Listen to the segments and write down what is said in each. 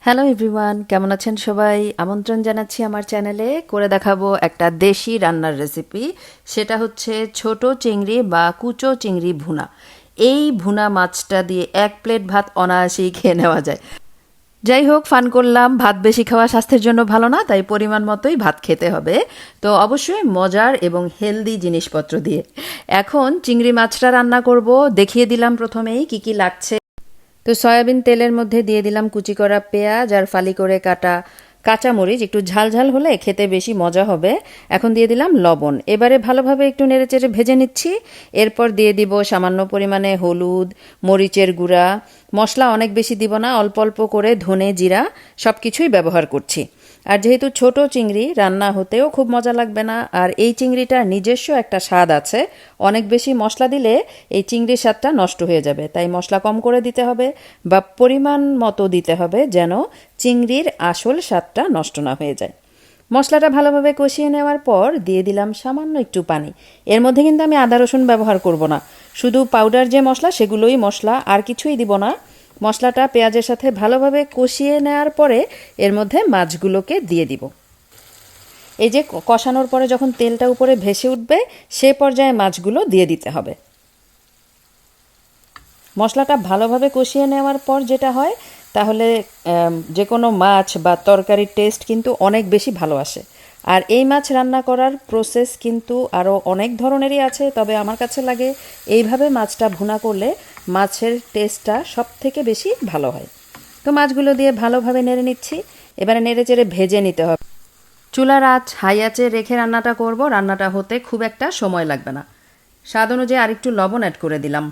Hello everyone, কেমন আছেন সবাই? আমন্ত্রণ জানাচ্ছি আমার চ্যানেলে। করে দেখাবো একটা দেশি রান্নার রেসিপি। সেটা হচ্ছে ছোট চিংড়ি বা কুচো চিংড়ি ভুনা। এই ভুনা মাছটা দিয়ে এক প্লেট ভাত অনায়াসেই খেয়ে নেওয়া যায়। যাই হোক, ফান করলাম। ভাত বেশি খাওয়া স্বাস্থ্যের জন্য ভালো না, তাই পরিমাণ মতোই ভাত খেতে হবে। তো অবশ্যই মজার এবং হেলদি জিনিসপত্র দিয়ে। এখন চিংড়ি মাছটা রান্না করব। দেখিয়ে দিলাম প্রথমেই কি কি লাগছে। তো সয়াবিন তেলের মধ্যে দিয়ে দিলাম কুচি করা পেঁয়াজ আর ফালি করে কাটা কাঁচামরিচ। একটু ঝাল ঝাল হলে খেতে বেশি মজা হবে। এখন দিয়ে দিলাম লবণ। এবারে ভালোভাবে একটু নেড়েচেড়ে ভেজে নিচ্ছি। এরপর দিয়ে দিব সামান্য পরিমাণে হলুদ, মরিচের গুঁড়া। মশলা অনেক বেশি দিব না, অল্প অল্প করে ধনে জিরা সব কিছুই ব্যবহার করছি। আর যেহেতু ছোট চিংড়ি, রান্না হতেও খুব মজা লাগবে না। আর এই চিংড়িটার নিজস্ব একটা স্বাদ আছে। অনেক বেশি মশলা দিলে এই চিংড়ির স্বাদটা নষ্ট হয়ে যাবে, তাই মশলা কম করে দিতে হবে বা পরিমাণ মতো দিতে হবে, যেন চিংড়ির আসল স্বাদটা নষ্ট না হয়ে যায়। মশলাটা ভালোভাবে কষিয়ে নেওয়ার পর দিয়ে দিলাম সামান্য একটু পানি। এর মধ্যে কিন্তু আমি আদা রসুন ব্যবহার করব না, শুধু পাউডার যে মশলা সেগুলোই মশলা, আর কিছুই দিব না। মশলাটা পেঁয়াজের সাথে ভালোভাবে কষিয়ে নেওয়ার পরে এর মধ্যে মাছগুলোকে দিয়ে দিব। এই যে কষানোর পরে যখন তেলটা উপরে ভেসে উঠবে, সে পর্যায়ে মাছগুলো দিয়ে দিতে হবে। মশলাটা ভালোভাবে কষিয়ে নেওয়ার পর যেটা হয়, তাহলে যে কোনো মাছ বা তরকারির টেস্ট কিন্তু অনেক বেশি ভালো আসে। আর এই মাছ রান্না করার প্রসেস কিন্তু আরও অনেক ধরনেরই আছে, তবে আমার কাছে লাগে এইভাবে মাছটা ভুনা করলে মাছের টেস্টটা সব থেকে বেশি ভালো হয়। তো মাছগুলো দিয়ে ভালোভাবে নেড়ে নিচ্ছি। এবারে নেড়ে চেড়ে ভেজে নিতে হবে। চুলার আঁচ হাই আঁচে রেখে রান্নাটা করব। রান্নাটা হতে খুব একটা সময় লাগবে না। স্বাদ অনুযায়ী আরেকটু লবণ অ্যাড করে দিলাম।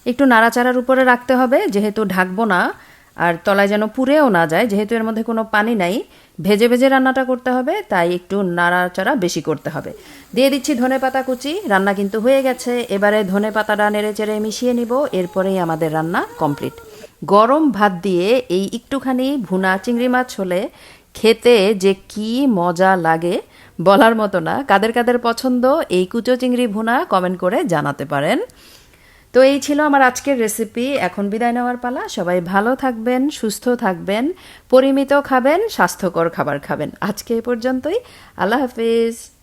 একটু নাড়াচাড়ার উপরে রাখতে হবে, যেহেতু ঢাকবো না। আর তলায় যেন পুড়েও না যায়, যেহেতু এর মধ্যে কোনো পানি নাই। ভেজে ভেজে রান্নাটা করতে হবে, তাই একটু নাড়াচাড়া বেশি করতে হবে। দিয়ে দিচ্ছি ধনেপাতা কুচি। রান্না কিন্তু হয়ে গেছে। এবারে ধনেপাতাটা নেড়ে চেড়ে মিশিয়ে নিব। এরপরেই আমাদের রান্না কমপ্লিট। গরম ভাত দিয়ে এই একটুখানি ভুনা চিংড়ি মাছ হলে খেতে যে কি মজা লাগে বলার মতো না। কাদের কাদের পছন্দ এই কুচো চিংড়ি ভুনা কমেন্ট করে জানাতে পারেন। তো এই ছিল আমার আজকের রেসিপি। এখন বিদায় নেওয়ার পালা। সবাই ভালো থাকবেন, সুস্থ থাকবেন, পরিমিত খাবেন, স্বাস্থ্যকর খাবার খাবেন। আজকে এই পর্যন্তই। আল্লাহ হাফিজ।